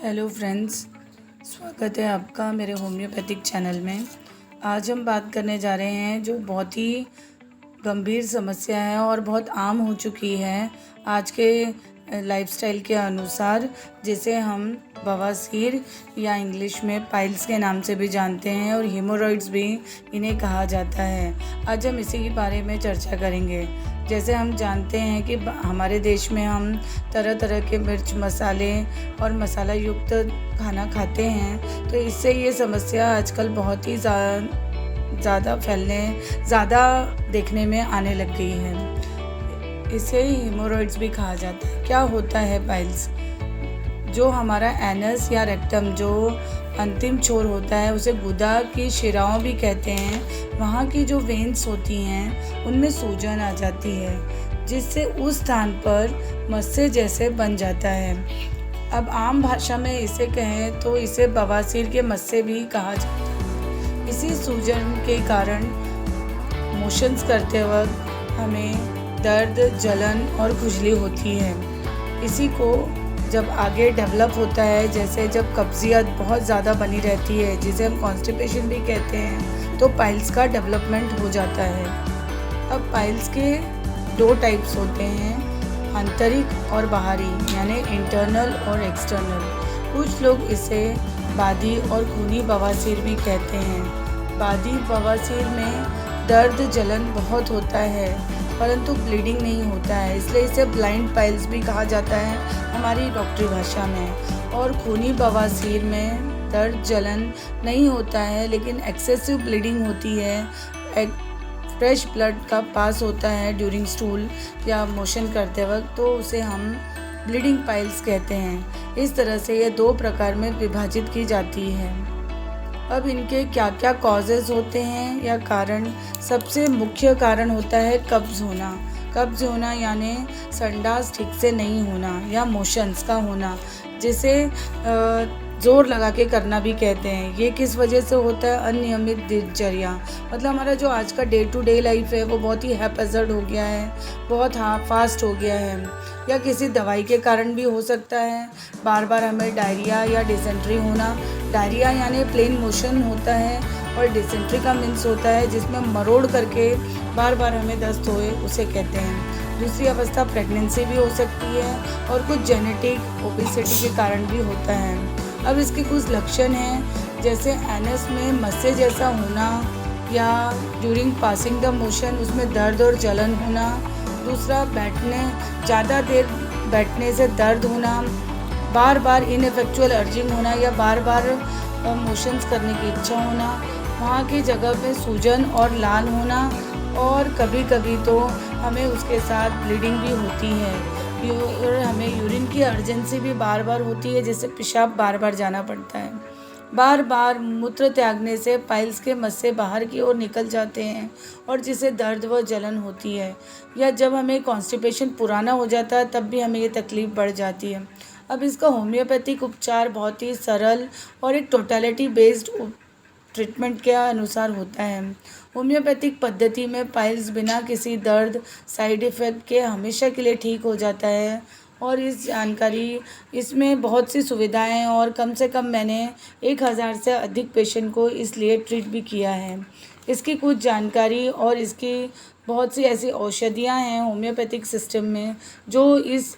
Hello friends, स्वागत है आपका मेरे होम्योपैथिक चैनल में। आज हम बात करने जा रहे हैं जो बहुत ही गंभीर समस्या है और बहुत आम हो चुकी है आज के लाइफस्टाइल के अनुसार, जिसे हम बवासीर या इंग्लिश में पाइल्स के नाम से भी जानते हैं और हीमोरॉइड्स भी इन्हें कहा जाता है। आज हम इसी के बारे में चर्चा करेंगे। जैसे हम जानते हैं कि हमारे देश में हम तरह तरह के मिर्च मसाले और मसाला युक्त खाना खाते हैं, तो इससे ये समस्या आजकल बहुत ही ज़्यादा देखने में आने लग गई है। इसे हीमोरॉइड्स भी कहा जाता है। क्या होता है पाइल्स? जो हमारा एनस या रेक्टम जो अंतिम छोर होता है उसे गुदा की शिराओं भी कहते हैं, वहाँ की जो वेन्स होती हैं उनमें सूजन आ जाती है, जिससे उस स्थान पर मस्से जैसे बन जाता है। अब आम भाषा में इसे कहें तो इसे बवासीर के मस्से भी कहा जाता है। इसी सूजन के कारण मोशंस करते वक्त हमें दर्द, जलन और खुजली होती है। इसी को जब आगे डेवलप होता है, जैसे जब कब्जियत बहुत ज़्यादा बनी रहती है, जिसे हम कॉन्स्टिपेशन भी कहते हैं, तो पाइल्स का डेवलपमेंट हो जाता है। अब पाइल्स के दो टाइप्स होते हैं, आंतरिक और बाहरी, यानी इंटरनल और एक्सटर्नल। कुछ लोग इसे बादी और खूनी बवासीर भी कहते हैं। बादी बवासीर में दर्द जलन बहुत होता है परंतु ब्लीडिंग नहीं होता है, इसलिए इसे ब्लाइंड पाइल्स भी कहा जाता है हमारी डॉक्टरी भाषा में। और खूनी बवासीर में दर्द जलन नहीं होता है लेकिन एक्सेसिव ब्लीडिंग होती है। फ्रेश ब्लड का पास होता है ड्यूरिंग स्टूल या मोशन करते वक्त, तो उसे हम ब्लीडिंग पाइल्स कहते हैं। इस तरह से ये दो प्रकार में विभाजित की जाती है। अब इनके क्या क्या कॉजेज़ होते हैं या कारण? सबसे मुख्य कारण होता है कब्ज़ होना। कब्ज़ होना यानी संडास ठीक से नहीं होना या मोशंस का होना, जिसे ज़ोर लगा के करना भी कहते हैं। ये किस वजह से होता है? अनियमित दिनचर्या, मतलब हमारा जो आज का डे टू डे लाइफ है वो बहुत ही हैपेजर्ड हो गया है, बहुत फास्ट हो गया है, या किसी दवाई के कारण भी हो सकता है। बार बार हमें डायरिया या डिसेंट्री होना, डायरिया यानी प्लेन मोशन होता है और डिसेंट्री का मीन्स होता है जिसमें मरोड़ करके बार बार हमें दस्त होए, उसे कहते हैं। दूसरी अवस्था प्रेगनेंसी भी हो सकती है और कुछ जेनेटिक ओबेसिटी के कारण भी होता है। अब इसके कुछ लक्षण हैं, जैसे एनस में मस्से जैसा होना या ड्यूरिंग पासिंग द मोशन उसमें दर्द और जलन होना। दूसरा, ज़्यादा देर बैठने से दर्द होना, बार बार इनएफेक्चुअल अर्जिंग होना या बार बार मोशंस करने की इच्छा होना, वहाँ की जगह पे सूजन और लाल होना, और कभी कभी तो हमें उसके साथ ब्लीडिंग भी होती है और हमें यूरिन की अर्जेंसी भी बार बार होती है, जिससे पेशाब बार बार जाना पड़ता है। बार बार मूत्र त्यागने से पाइल्स के मस्से बाहर की ओर निकल जाते हैं और जिससे दर्द व जलन होती है, या जब हमें कॉन्स्टिपेशन पुराना हो जाता है तब भी हमें ये तकलीफ़ बढ़ जाती है। अब इसका होम्योपैथिक उपचार बहुत ही सरल और एक टोटलिटी बेस्ड ट्रीटमेंट के अनुसार होता है। होम्योपैथिक पद्धति में पाइल्स बिना किसी दर्द, साइड इफ़ेक्ट के हमेशा के लिए ठीक हो जाता है। और इसमें बहुत सी सुविधाएं हैं और कम से कम मैंने 1000 से अधिक पेशेंट को इसलिए ट्रीट भी किया है। इसकी कुछ जानकारी और इसकी बहुत सी ऐसी औषधियाँ हैं होम्योपैथिक सिस्टम में जो इस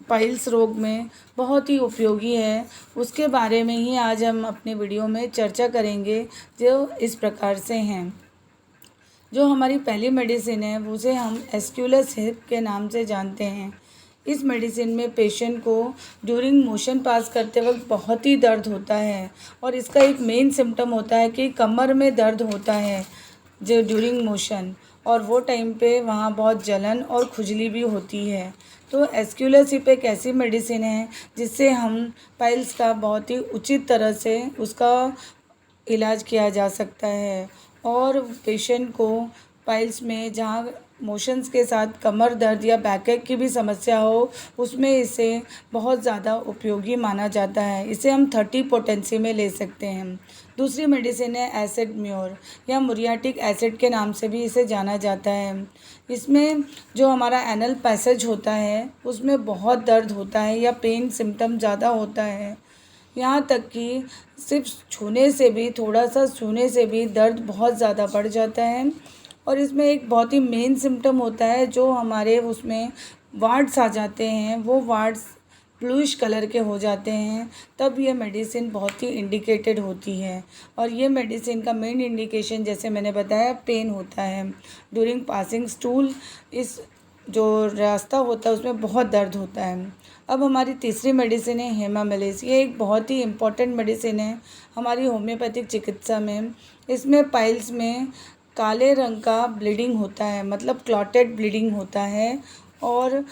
पाइल्स रोग में बहुत ही उपयोगी है, उसके बारे में ही आज हम अपने वीडियो में चर्चा करेंगे, जो इस प्रकार से हैं। जो हमारी पहली मेडिसिन है उसे हम एस्क्यूलस हिप के नाम से जानते हैं। इस मेडिसिन में पेशेंट को ड्यूरिंग मोशन पास करते वक्त बहुत ही दर्द होता है और इसका एक मेन सिम्टम होता है कि कमर में दर्द होता है जो ड्यूरिंग मोशन, और वो टाइम पे वहाँ बहुत जलन और खुजली भी होती है। तो एस्क्यूलस हिप एक ऐसी मेडिसिन है जिससे हम पाइल्स का बहुत ही उचित तरह से उसका इलाज किया जा सकता है। और पेशेंट को पाइल्स में जहाँ मोशंस के साथ कमर दर्द या बैकएक की भी समस्या हो, उसमें इसे बहुत ज़्यादा उपयोगी माना जाता है। इसे हम 30 पोटेंसी में ले सकते हैं। दूसरी मेडिसिन है एसिड म्योर या मुरियाटिक एसिड के नाम से भी इसे जाना जाता है। इसमें जो हमारा एनल पैसेज होता है उसमें बहुत दर्द होता है या पेन सिम्टम ज़्यादा होता है, यहाँ तक कि सिर्फ छूने से भी, थोड़ा सा छूने से भी दर्द बहुत ज़्यादा बढ़ जाता है। और इसमें एक बहुत ही मेन सिम्टम होता है, जो हमारे उसमें वार्ड्स आ जाते हैं, वो वार्ड्स ब्लूइश कलर के हो जाते हैं, तब ये मेडिसिन बहुत ही इंडिकेटेड होती है। और ये मेडिसिन का मेन इंडिकेशन, जैसे मैंने बताया, पेन होता है ड्यूरिंग पासिंग स्टूल। इस जो रास्ता होता है उसमें बहुत दर्द होता है। अब हमारी तीसरी मेडिसिन है हेमामिलिस। ये एक बहुत ही इम्पॉर्टेंट मेडिसिन है हमारी होम्योपैथिक चिकित्सा में। इसमें पाइल्स में काले रंग का ब्लीडिंग होता है, मतलब क्लॉटेड ब्लीडिंग होता है, और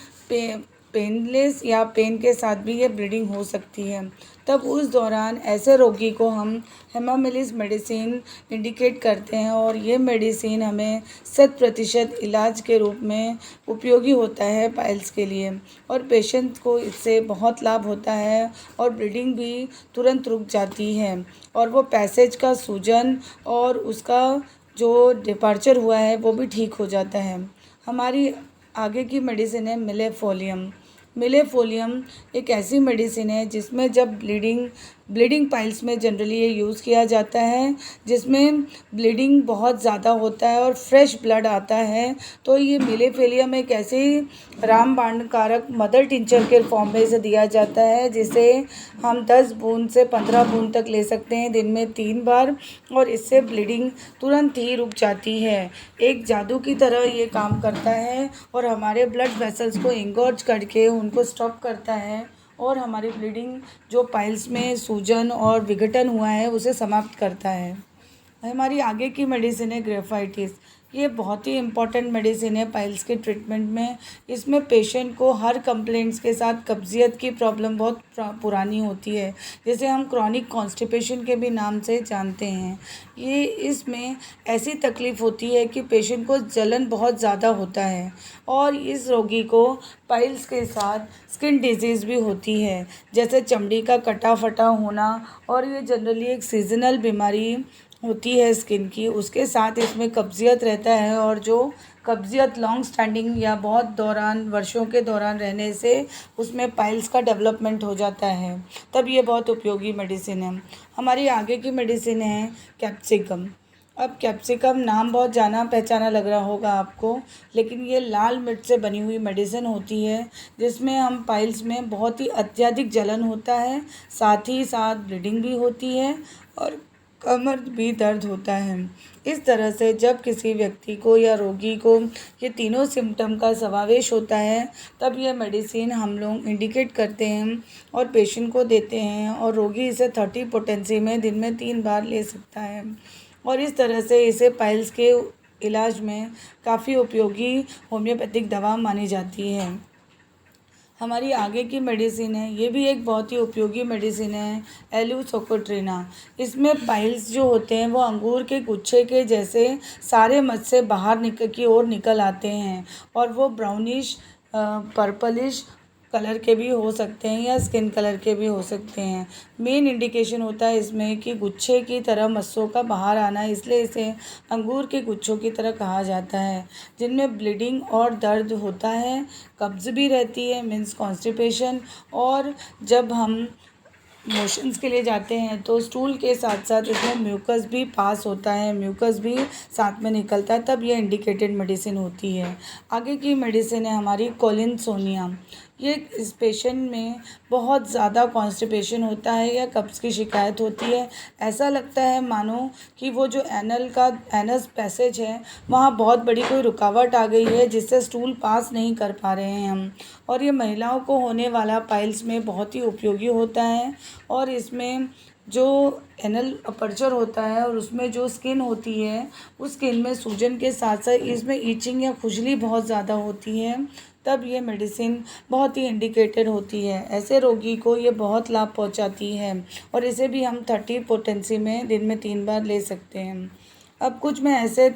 पेनलेस या पेन के साथ भी ये ब्लीडिंग हो सकती है। तब उस दौरान ऐसे रोगी को हम हेमामिलिस मेडिसिन इंडिकेट करते हैं, और ये मेडिसिन हमें 100% इलाज के रूप में उपयोगी होता है पाइल्स के लिए, और पेशेंट को इससे बहुत लाभ होता है, और ब्लीडिंग भी तुरंत रुक जाती है, और वो पैसेज का सूजन और उसका जो डिपार्चर हुआ है वो भी ठीक हो जाता है। हमारी आगे की मेडिसिन है मिलेफोलियम। मिलेफोलियम एक ऐसी मेडिसिन है जिसमें जब ब्लीडिंग पाइल्स में जनरली ये यूज़ किया जाता है, जिसमें ब्लीडिंग बहुत ज़्यादा होता है और फ्रेश ब्लड आता है, तो ये मिलेफोलियम एक ऐसे रामबाण कारक मदर टिंचर के फॉर्म में इसे दिया जाता है, जिसे हम 10 बूंद से 15 बूंद तक ले सकते हैं दिन में 3 बार, और इससे ब्लीडिंग तुरंत ही रुक जाती है। एक जादू की तरह ये काम करता है, और हमारे ब्लड वेसल्स को इंगॉर्ज करके उनको स्टॉप करता है, और हमारी ब्लीडिंग जो पाइल्स में सूजन और विघटन हुआ है उसे समाप्त करता है। हमारी आगे की मेडिसिन है ग्रेफाइटिस। ये बहुत ही इम्पॉर्टेंट मेडिसिन है पाइल्स के ट्रीटमेंट में। इसमें पेशेंट को हर कंप्लेंट्स के साथ कब्जियत की प्रॉब्लम बहुत पुरानी होती है, जिसे हम क्रॉनिक कॉन्स्टिपेशन के भी नाम से जानते हैं। ये इसमें ऐसी तकलीफ़ होती है कि पेशेंट को जलन बहुत ज़्यादा होता है, और इस रोगी को पाइल्स के साथ स्किन डिजीज़ भी होती है, जैसे चमड़ी का कटा फटा होना, और ये जनरली एक सीजनल बीमारी होती है स्किन की। उसके साथ इसमें कब्जियत रहता है, और जो कब्जियत लॉन्ग स्टैंडिंग या बहुत वर्षों के दौरान रहने से उसमें पाइल्स का डेवलपमेंट हो जाता है, तब ये बहुत उपयोगी मेडिसिन है। हमारी आगे की मेडिसिन है कैप्सिकम। अब कैप्सिकम नाम बहुत जाना पहचाना लग रहा होगा आपको, लेकिन ये लाल मिर्च से बनी हुई मेडिसिन होती है, जिसमें हम पाइल्स में बहुत ही अत्यधिक जलन होता है, साथ ही साथ ब्लीडिंग भी होती है, और कमर भी दर्द होता है। इस तरह से जब किसी व्यक्ति को या रोगी को ये तीनों सिम्टम का समावेश होता है, तब ये मेडिसिन हम लोग इंडिकेट करते हैं और पेशेंट को देते हैं, और रोगी इसे 30 पोटेंसी में दिन में 3 बार ले सकता है, और इस तरह से इसे पाइल्स के इलाज में काफ़ी उपयोगी होम्योपैथिक दवा मानी जाती है। हमारी आगे की मेडिसिन है, ये भी एक बहुत ही उपयोगी मेडिसिन है, एलुसोकोट्रिना। इसमें पाइल्स जो होते हैं वो अंगूर के गुच्छे के जैसे सारे मत से बाहर की ओर निकल आते हैं, और वो ब्राउनिश पर्पलिश कलर के भी हो सकते हैं या स्किन कलर के भी हो सकते हैं। मेन इंडिकेशन होता है इसमें कि गुच्छे की तरह मस्सों का बाहर आना, इसलिए इसे अंगूर के गुच्छों की तरह कहा जाता है, जिनमें ब्लीडिंग और दर्द होता है, कब्ज़ भी रहती है मीन्स कॉन्स्टिपेशन, और जब हम मोशंस के लिए जाते हैं तो स्टूल के साथ साथ इसमें म्यूकस भी पास होता है, म्यूकस भी साथ में निकलता है, तब ये इंडिकेटेड मेडिसिन होती है। आगे की मेडिसिन है हमारी कोलिनसोनिया। ये इस पेशेंट में बहुत ज़्यादा कॉन्स्टिपेशन होता है या कब्ज़ की शिकायत होती है। ऐसा लगता है मानो कि वो जो एनस पैसेज है वहाँ बहुत बड़ी कोई रुकावट आ गई है, जिससे स्टूल पास नहीं कर पा रहे हैं हम। और ये महिलाओं को होने वाला पाइल्स में बहुत ही उपयोगी होता है, और इसमें जो एनल अपर्चर होता है और उसमें जो स्किन होती है, उस स्किन में सूजन के साथ साथ इसमें ईचिंग या खुजली बहुत ज़्यादा होती है, तब ये मेडिसिन बहुत ही इंडिकेटेड होती है। ऐसे रोगी को ये बहुत लाभ पहुंचाती है, और इसे भी हम 30 पोटेंसी में दिन में 3 बार ले सकते हैं। अब कुछ मैं ऐसे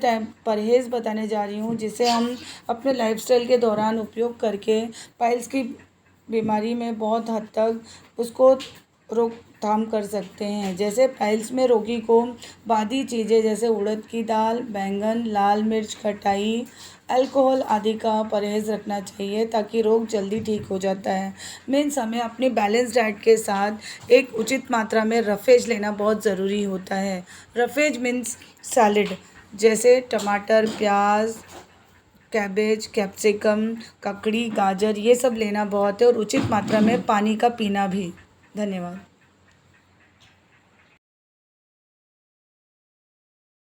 परहेज़ बताने जा रही हूँ जिसे हम अपने लाइफस्टाइल के दौरान उपयोग करके पाइल्स की बीमारी में बहुत हद तक उसको रोकथाम कर सकते हैं। जैसे पाइल्स में रोगी को बादी चीज़ें जैसे उड़द की दाल, बैंगन, लाल मिर्च, खटाई, अल्कोहल आदि का परहेज़ रखना चाहिए ताकि रोग जल्दी ठीक हो जाता है। मीन्स हमें अपनी बैलेंस डाइट के साथ एक उचित मात्रा में रफेज लेना बहुत ज़रूरी होता है। रफेज मीन्स सैलेड, जैसे टमाटर, प्याज, कैबेज, कैप्सिकम, ककड़ी, गाजर, ये सब लेना बहुत है और उचित मात्रा में पानी का पीना भी। धन्यवाद।